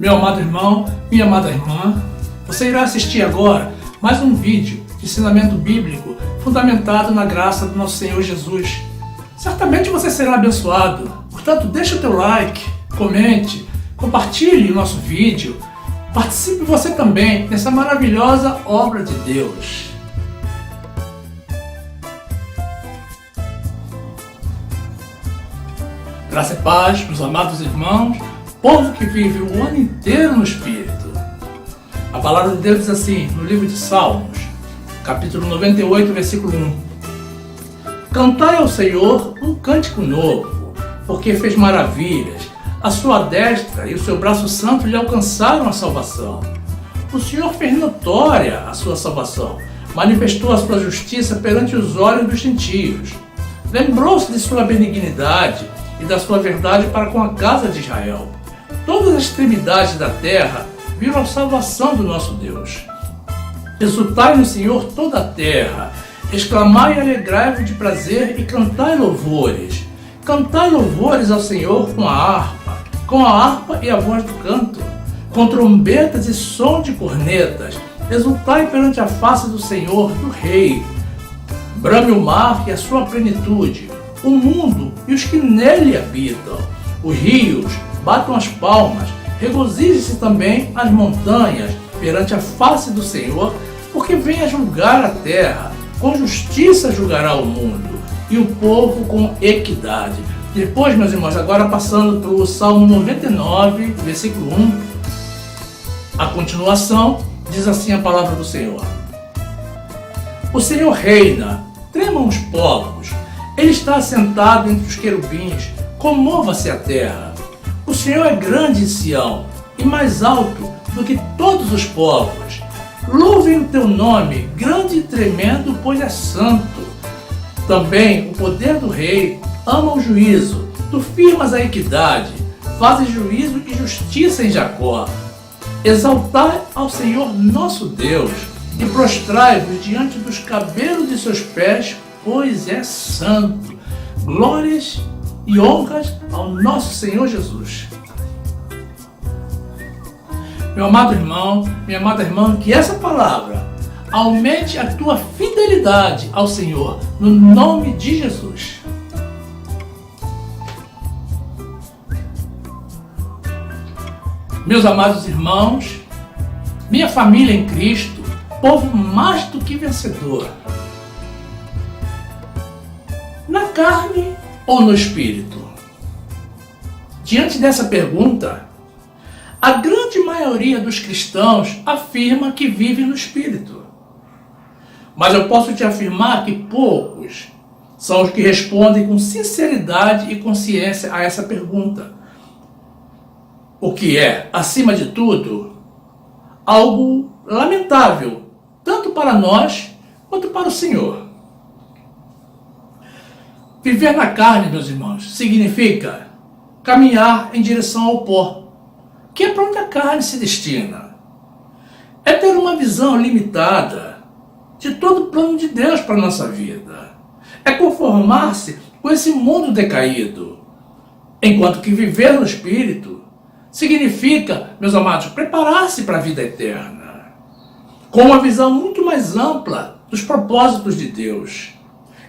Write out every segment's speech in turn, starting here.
Meu amado irmão, minha amada irmã, você irá assistir agora mais um vídeo de ensinamento bíblico fundamentado na graça do nosso Senhor Jesus. Certamente você será abençoado, portanto deixe o teu like, comente, compartilhe o nosso vídeo, participe você também nessa maravilhosa obra de Deus. Graça e paz, meus amados irmãos, povo que vive o ano inteiro no Espírito. A palavra de Deus diz assim, no livro de Salmos, capítulo 98, versículo 1. Cantai ao Senhor um cântico novo, porque fez maravilhas. A sua destra e o seu braço santo lhe alcançaram a salvação. O Senhor fez notória a sua salvação, manifestou a sua justiça perante os olhos dos gentios. Lembrou-se de sua benignidade e da sua verdade para com a casa de Israel. Todas as extremidades da terra viram a salvação do nosso Deus. Exultai no Senhor toda a terra, exclamai e alegrai-vos de prazer e cantai louvores. Cantai louvores ao Senhor com a harpa e a voz do canto, com trombetas e som de cornetas. Exultai perante a face do Senhor, do Rei. Brame o mar e a sua plenitude, o mundo e os que nele habitam. Os rios batam as palmas, regozije-se também as montanhas perante a face do Senhor, porque vem a julgar a terra, com justiça julgará o mundo, e o povo com equidade. Depois, meus irmãos, agora passando para o Salmo 99, versículo 1, a continuação, diz assim a palavra do Senhor. O Senhor reina, tremam os povos, Ele está assentado entre os querubins, comova-se a terra. O Senhor é grande em Sião, e mais alto do que todos os povos. Louvem o teu nome, grande e tremendo, pois é santo. Também o poder do rei ama o juízo. Tu firmas a equidade, fazes juízo e justiça em Jacó. Exaltai ao Senhor nosso Deus, e prostrai-vos diante dos cabelos de seus pés, pois é santo. Glórias e honras ao nosso Senhor Jesus. Meu amado irmão, minha amada irmã, que essa palavra aumente a tua fidelidade ao Senhor, no nome de Jesus. Meus amados irmãos, minha família em Cristo, povo mais do que vencedor. Na carne ou no Espírito? Diante dessa pergunta, a grande maioria dos cristãos afirma que vive no Espírito. Mas eu posso te afirmar que poucos são os que respondem com sinceridade e consciência a essa pergunta. O que é, acima de tudo, algo lamentável, tanto para nós quanto para o Senhor. Viver na carne, meus irmãos, significa caminhar em direção ao pó, que é para onde a carne se destina. É ter uma visão limitada de todo o plano de Deus para a nossa vida. É conformar-se com esse mundo decaído. Enquanto que viver no Espírito significa, meus amados, preparar-se para a vida eterna, com uma visão muito mais ampla dos propósitos de Deus.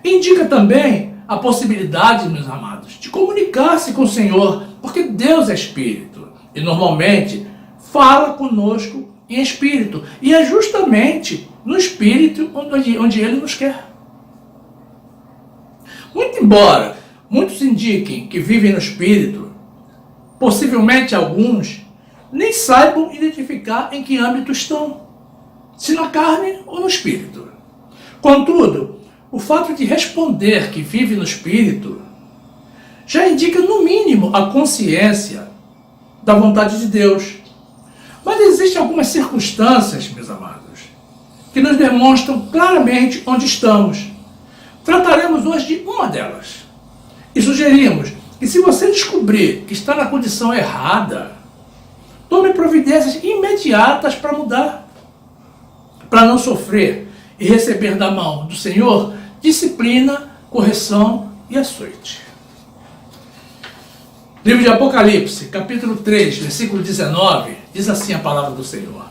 Indica também a possibilidade, meus amados, de comunicar-se com o Senhor, porque Deus é Espírito e normalmente fala conosco em Espírito, e é justamente no Espírito onde Ele nos quer. Muito embora muitos indiquem que vivem no Espírito, possivelmente alguns nem saibam identificar em que âmbito estão, se na carne ou no Espírito. Contudo, o fato de responder que vive no Espírito já indica, no mínimo, a consciência da vontade de Deus. Mas existem algumas circunstâncias, meus amados, que nos demonstram claramente onde estamos. Trataremos hoje de uma delas. E sugerimos que, se você descobrir que está na condição errada, tome providências imediatas para mudar, para não sofrer e receber da mão do Senhor disciplina, correção e açoite. Livro de Apocalipse, capítulo 3, versículo 19, diz assim a palavra do Senhor: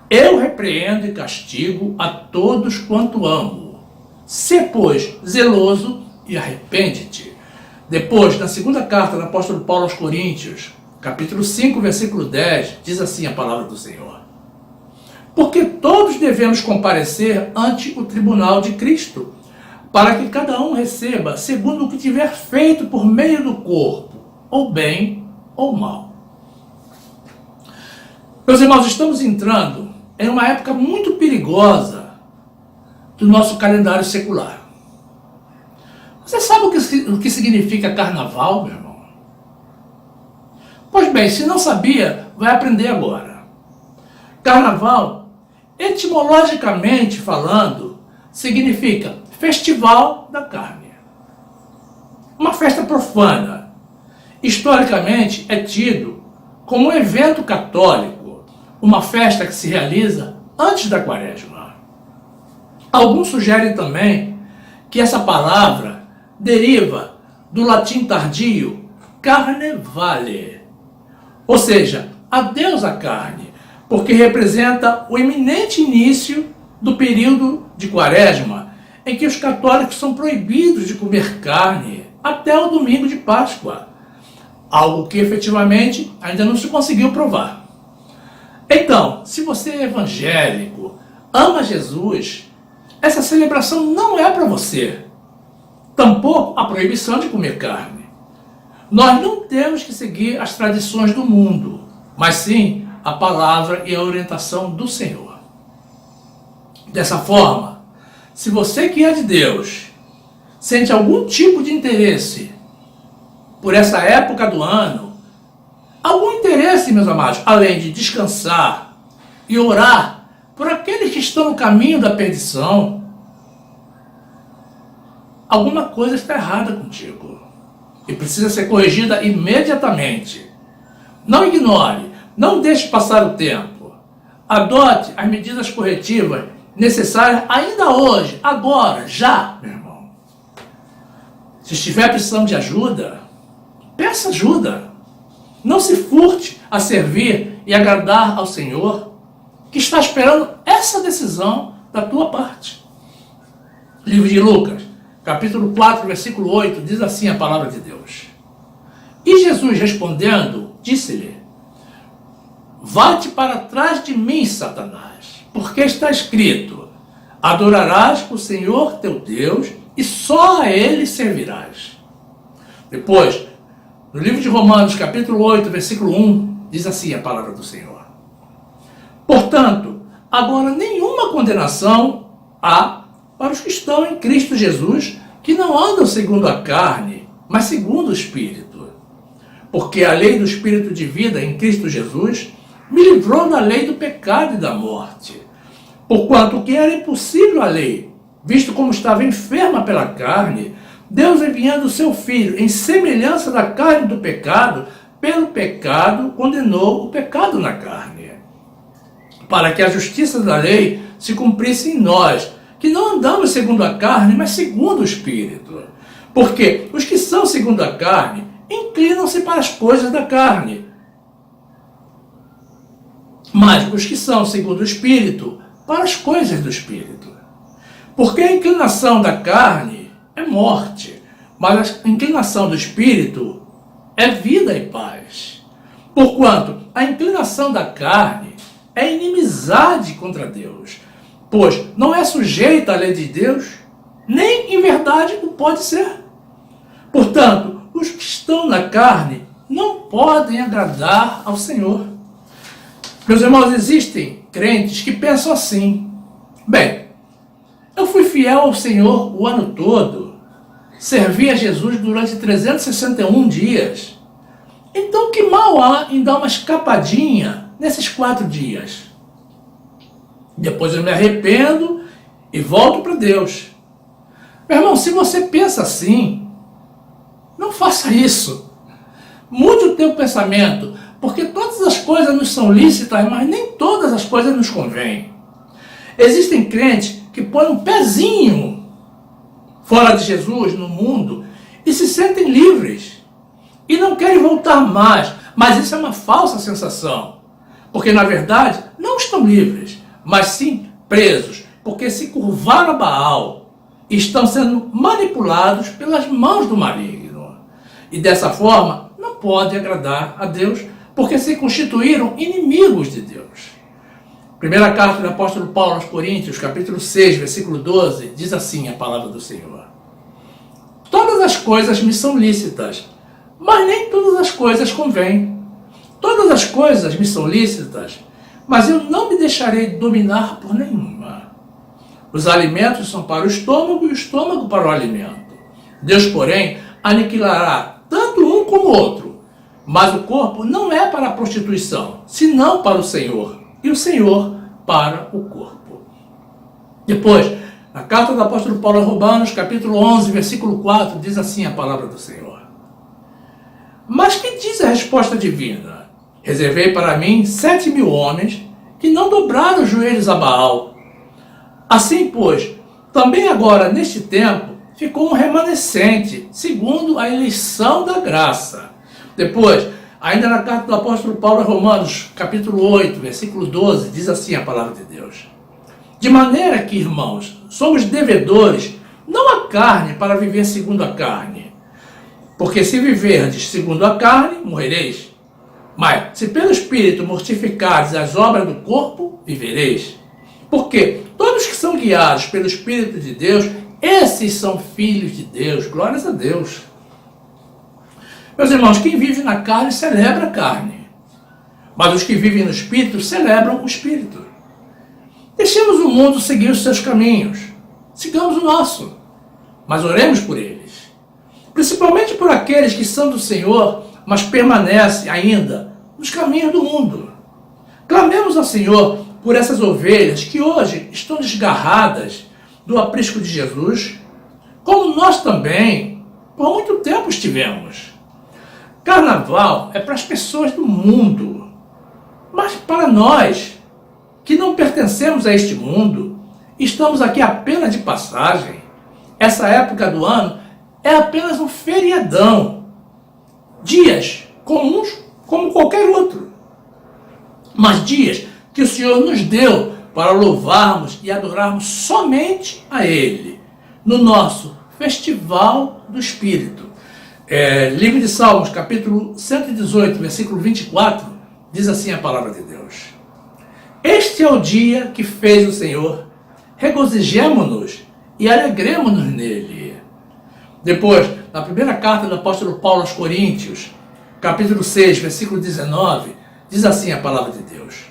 Eu repreendo e castigo a todos quanto amo. Sê, pois, zeloso e arrepende-te. Depois, na segunda carta do apóstolo Paulo aos Coríntios, capítulo 5, versículo 10, diz assim a palavra do Senhor: Porque todos devemos comparecer ante o tribunal de Cristo, para que cada um receba segundo o que tiver feito por meio do corpo, ou bem ou mal. Meus irmãos, estamos entrando em uma época muito perigosa do nosso calendário secular. Você sabe o que significa carnaval, meu irmão? Pois bem, se não sabia, vai aprender agora. Carnaval, etimologicamente falando, significa festival da carne. Uma festa profana. Historicamente é tido como um evento católico, uma festa que se realiza antes da quaresma. Alguns sugerem também que essa palavra deriva do latim tardio carnevale, ou seja, adeus à carne, porque representa o iminente início do período de quaresma, em que os católicos são proibidos de comer carne até o domingo de Páscoa, algo que efetivamente ainda não se conseguiu provar. Então, se você é evangélico, ama Jesus, essa celebração não é para você. Tampouco a proibição de comer carne. Nós não temos que seguir as tradições do mundo, mas sim a palavra e a orientação do Senhor. Dessa forma, se você que é de Deus sente algum tipo de interesse por essa época do ano, algum interesse, meus amados, além de descansar e orar por aqueles que estão no caminho da perdição, alguma coisa está errada contigo e precisa ser corrigida imediatamente. Não ignore, não deixe passar o tempo. Adote as medidas corretivas necessárias ainda hoje, agora, já, meu irmão. Se estiver precisando de ajuda, peça ajuda. Não se furte a servir e agradar ao Senhor, que está esperando essa decisão da tua parte. Livro de Lucas, capítulo 4, versículo 8, diz assim a palavra de Deus: E Jesus respondendo, disse-lhe: Vai-te para trás de mim, Satanás, porque está escrito: Adorarás o Senhor teu Deus e só a Ele servirás. Depois, no livro de Romanos, capítulo 8, versículo 1, diz assim a palavra do Senhor: Portanto, agora nenhuma condenação há para os que estão em Cristo Jesus, que não andam segundo a carne, mas segundo o Espírito. Porque a lei do Espírito de vida em Cristo Jesus me livrou da lei do pecado e da morte. Porquanto que era impossível a lei, visto como estava enferma pela carne, Deus enviando o seu Filho em semelhança da carne do pecado, pelo pecado condenou o pecado na carne, para que a justiça da lei se cumprisse em nós, que não andamos segundo a carne, mas segundo o Espírito. Porque os que são segundo a carne inclinam-se para as coisas da carne, mas os que são segundo o Espírito, para as coisas do Espírito. Porque a inclinação da carne é morte, mas a inclinação do Espírito é vida e paz. Porquanto a inclinação da carne é inimizade contra Deus, pois não é sujeita à lei de Deus, nem em verdade o pode ser. Portanto, os que estão na carne não podem agradar ao Senhor. Meus irmãos, existem crentes que pensam assim: bem, eu fui fiel ao Senhor o ano todo, servi a Jesus durante 361 dias, então que mal há em dar uma escapadinha nesses 4 dias? Depois eu me arrependo e volto para Deus. Meu irmão, se você pensa assim, não faça isso. Mude o teu pensamento, porque todas as coisas nos são lícitas, mas nem todas as coisas nos convêm. Existem crentes que põem um pezinho fora de Jesus no mundo e se sentem livres. e não querem voltar mais. Mas isso é uma falsa sensação, porque na verdade não estão livres, mas sim presos, porque se curvaram a Baal e estão sendo manipulados pelas mãos do maligno. E dessa forma não podem agradar a Deus, porque se constituíram inimigos de Deus. Primeira carta do apóstolo Paulo aos Coríntios, capítulo 6, versículo 12, diz assim a palavra do Senhor: todas as coisas me são lícitas, mas nem todas as coisas convêm. Todas as coisas me são lícitas, mas eu não me deixarei dominar por nenhuma. Os alimentos são para o estômago e o estômago para o alimento. Deus, porém, aniquilará tanto um como o outro. Mas o corpo não é para a prostituição, senão para o Senhor, e o Senhor para o corpo. Depois, na carta do apóstolo Paulo aos Romanos, capítulo 11, versículo 4, diz assim a palavra do Senhor: mas que diz a resposta divina? Reservei para mim 7.000 homens que não dobraram os joelhos a Baal. Assim, pois, também agora, neste tempo, ficou um remanescente, segundo a eleição da graça. Depois, ainda na carta do apóstolo Paulo aos Romanos, capítulo 8, versículo 12, diz assim a palavra de Deus: de maneira que, irmãos, somos devedores, não à carne, para viver segundo a carne. Porque se viverdes segundo a carne, morrereis. Mas, se pelo Espírito mortificardes as obras do corpo, vivereis. Porque todos que são guiados pelo Espírito de Deus, esses são filhos de Deus. Glórias a Deus. Meus irmãos, quem vive na carne celebra a carne. Mas os que vivem no Espírito celebram o Espírito. Deixemos o mundo seguir os seus caminhos. Sigamos o nosso. Mas oremos por eles. Principalmente por aqueles que são do Senhor, mas permanecem ainda nos caminhos do mundo. Clamemos ao Senhor por essas ovelhas que hoje estão desgarradas do aprisco de Jesus, como nós também, por muito tempo estivemos. Carnaval é para as pessoas do mundo, mas para nós, que não pertencemos a este mundo, estamos aqui apenas de passagem. Essa época do ano é apenas um feriadão. Dias comuns como qualquer outro. Mas dias que o Senhor nos deu para louvarmos e adorarmos somente a Ele, no nosso Festival do Espírito. Livro de Salmos, capítulo 118, versículo 24, diz assim a palavra de Deus: este é o dia que fez o Senhor, regozijemo-nos e alegremo-nos nele. Depois, na primeira carta do apóstolo Paulo aos Coríntios, capítulo 6, versículo 19, diz assim a palavra de Deus: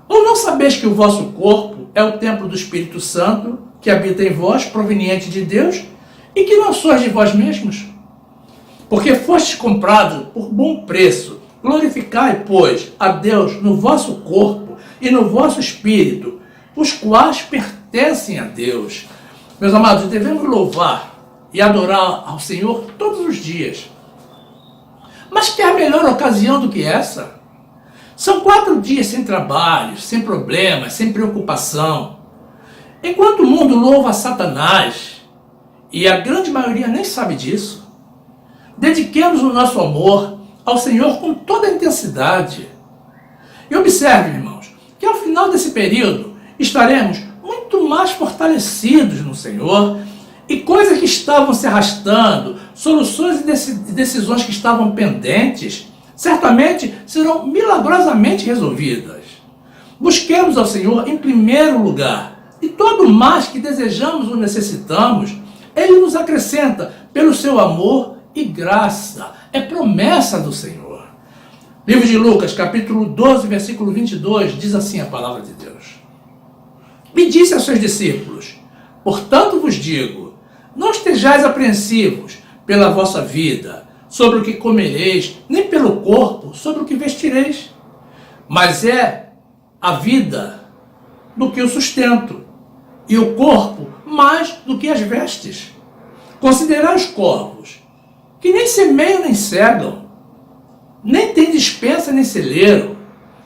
ou não sabeis que o vosso corpo é o templo do Espírito Santo, que habita em vós, proveniente de Deus, e que não sois de vós mesmos? Porque fostes comprados por bom preço. Glorificai, pois, a Deus no vosso corpo e no vosso espírito, os quais pertencem a Deus. Meus amados, devemos louvar e adorar ao Senhor todos os dias. Mas que é a melhor ocasião do que essa? São 4 dias sem trabalho, sem problemas, sem preocupação. Enquanto o mundo louva a Satanás, e a grande maioria nem sabe disso, dediquemos o nosso amor ao Senhor com toda a intensidade. E observe, irmãos, que ao final desse período estaremos muito mais fortalecidos no Senhor, e coisas que estavam se arrastando, soluções e decisões que estavam pendentes, certamente serão milagrosamente resolvidas. Busquemos ao Senhor em primeiro lugar, e todo o mais que desejamos ou necessitamos, Ele nos acrescenta pelo seu amor e graça. É promessa do Senhor. Livro de Lucas, capítulo 12, versículo 22, diz assim a palavra de Deus: e disse aos seus discípulos: portanto vos digo, não estejais apreensivos pela vossa vida, sobre o que comereis, nem pelo corpo, sobre o que vestireis. Mas é a vida do que o sustento, e o corpo mais do que as vestes. Considerai os corvos, que nem semeiam nem cegam, nem têm despensa nem celeiro,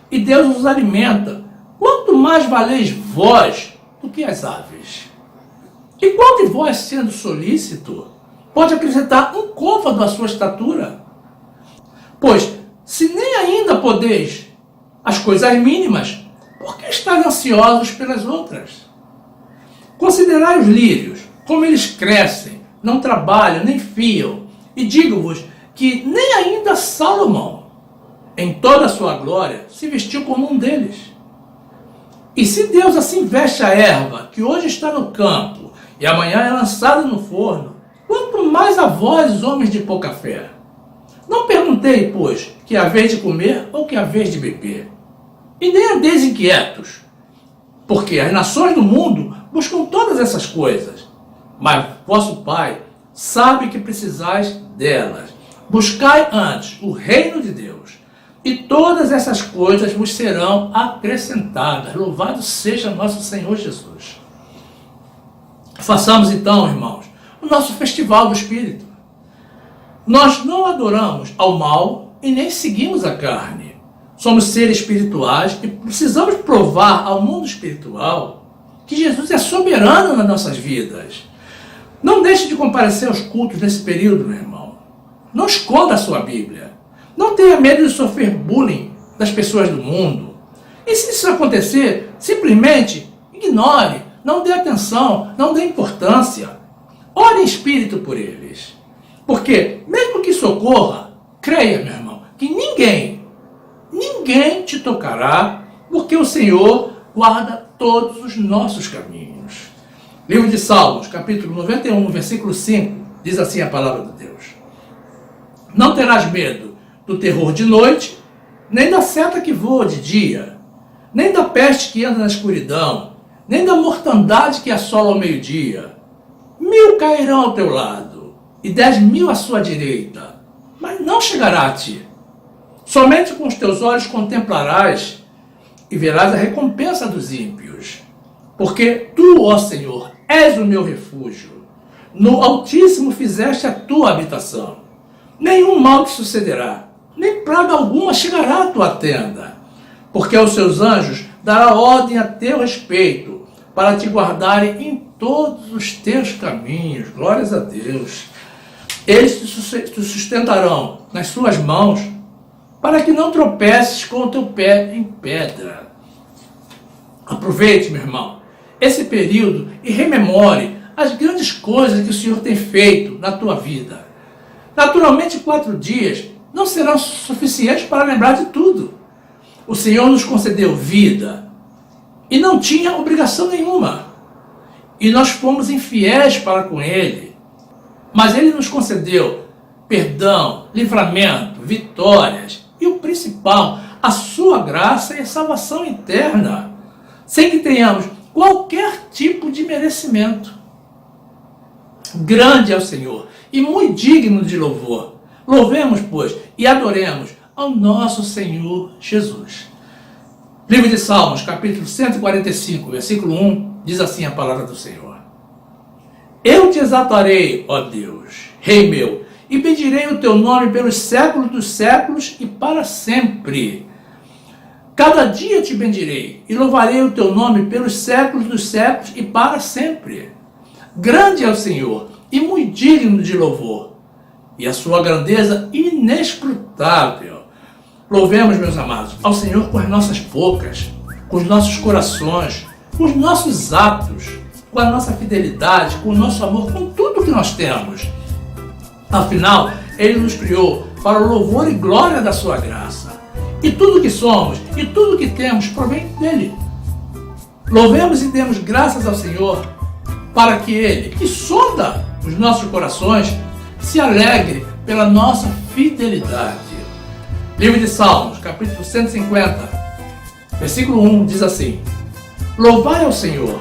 e Deus os alimenta. Quanto mais valeis vós do que as aves? E qual de vós, sendo solícito, pode acrescentar um côvado à sua estatura? Pois, se nem ainda podeis as coisas mínimas, por que estáis ansiosos pelas outras? Considerai os lírios, como eles crescem, não trabalham, nem fiam, e digo-vos que nem ainda Salomão, em toda a sua glória, se vestiu como um deles. E se Deus assim veste a erva, que hoje está no campo, e amanhã é lançada no forno, quanto mais a vós, homens de pouca fé. Não perguntei, pois, que é a vez de comer ou que é a vez de beber. E nem andeis inquietos, porque as nações do mundo buscam todas essas coisas, mas vosso Pai sabe que precisais delas. Buscai antes o reino de Deus, e todas essas coisas vos serão acrescentadas. Louvado seja nosso Senhor Jesus. Façamos então, irmãos, o nosso festival do Espírito. Nós não adoramos ao mal e nem seguimos a carne. Somos seres espirituais e precisamos provar ao mundo espiritual que Jesus é soberano nas nossas vidas. Não deixe de comparecer aos cultos nesse período, meu irmão. Não esconda a sua Bíblia. Não tenha medo de sofrer bullying das pessoas do mundo. E se isso acontecer, simplesmente ignore, não dê atenção, não dê importância. Ore em espírito por eles. Porque, mesmo que socorra, creia, meu irmão, que ninguém te tocará, porque o Senhor guarda todos os nossos caminhos. Livro de Salmos, capítulo 91, versículo 5, diz assim a palavra de Deus. Não terás medo do terror de noite, nem da seta que voa de dia, nem da peste que anda na escuridão, nem da mortandade que assola ao meio-dia. 1000 cairão ao teu lado, e 10.000 à sua direita, mas não chegará a ti. Somente com os teus olhos contemplarás e verás a recompensa dos ímpios. Porque tu, ó Senhor, és o meu refúgio. No Altíssimo fizeste a tua habitação. Nenhum mal te sucederá, nem praga alguma chegará à tua tenda. Porque aos seus anjos dará ordem a teu respeito, para te guardarem em todos os teus caminhos. Glórias a Deus. Eles te sustentarão nas suas mãos, para que não tropeces com o teu pé em pedra. Aproveite, meu irmão, esse período e rememore as grandes coisas que o Senhor tem feito na tua vida. Naturalmente, 4 dias não serão suficientes para lembrar de tudo. O Senhor nos concedeu vida e não tinha obrigação nenhuma. E nós fomos infiéis para com Ele. Mas Ele nos concedeu perdão, livramento, vitórias e o principal, a sua graça e a salvação eterna, sem que tenhamos qualquer tipo de merecimento. Grande é o Senhor e muito digno de louvor. Louvemos, pois, e adoremos ao nosso Senhor Jesus. Livro de Salmos, capítulo 145, versículo 1, diz assim a palavra do Senhor. Eu te exaltarei, ó Deus, Rei meu, e bendirei o teu nome pelos séculos dos séculos e para sempre. Cada dia te bendirei e louvarei o teu nome pelos séculos dos séculos e para sempre. Grande é o Senhor e muito digno de louvor, e a sua grandeza inescrutável. Louvemos, meus amados, ao Senhor com as nossas bocas, com os nossos corações, com os nossos atos, com a nossa fidelidade, com o nosso amor, com tudo que nós temos. Afinal, Ele nos criou para o louvor e glória da sua graça. E tudo que somos e tudo que temos provém dele. Louvemos e demos graças ao Senhor para que Ele, que sonda os nossos corações, se alegre pela nossa fidelidade. Livro de Salmos, capítulo 150, versículo 1, diz assim: Louvai ao Senhor,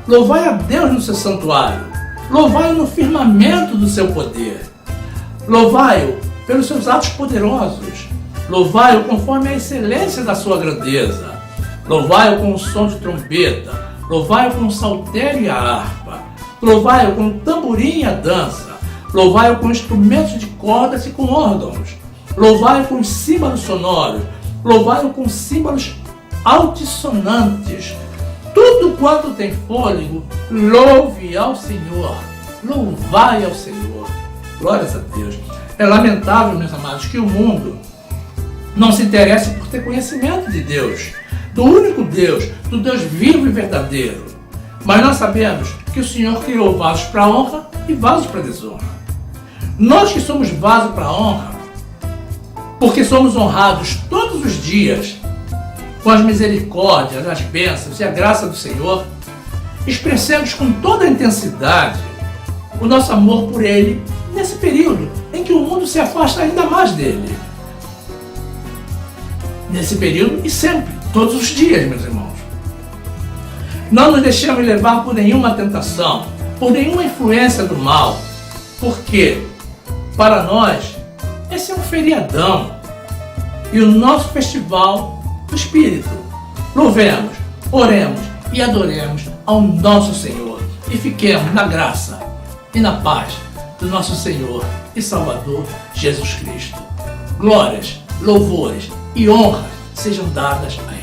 louvai a Deus no seu santuário, louvai-o no firmamento do seu poder, louvai-o pelos seus atos poderosos, louvai-o conforme a excelência da sua grandeza, louvai-o com o som de trombeta, louvai-o com o saltério e a harpa, louvai-o com o tamborim e a dança, louvai-o com instrumentos de cordas e com órgãos, louvai-o com símbolos sonoros, louvai-o com símbolos altissonantes. Tudo quanto tem fôlego, louve ao Senhor. Louvai ao Senhor. Glórias a Deus. É lamentável, meus amados, que o mundo Não se interesse por ter conhecimento de Deus, do único Deus, do Deus vivo e verdadeiro. Mas nós sabemos que o Senhor criou vasos para honra e vasos para desonra. Nós que somos vasos para honra, porque somos honrados todos os dias com as misericórdias, as bênçãos e a graça do Senhor, expressemos com toda a intensidade o nosso amor por Ele nesse período em que o mundo se afasta ainda mais dele. Nesse período e sempre, todos os dias, meus irmãos. Não nos deixemos levar por nenhuma tentação, por nenhuma influência do mal, porque, para nós, esse é um feriadão e o nosso festival do Espírito. Louvemos, oremos e adoremos ao nosso Senhor e fiquemos na graça e na paz do nosso Senhor e Salvador Jesus Cristo. Glórias, louvores e honras sejam dadas a Ele.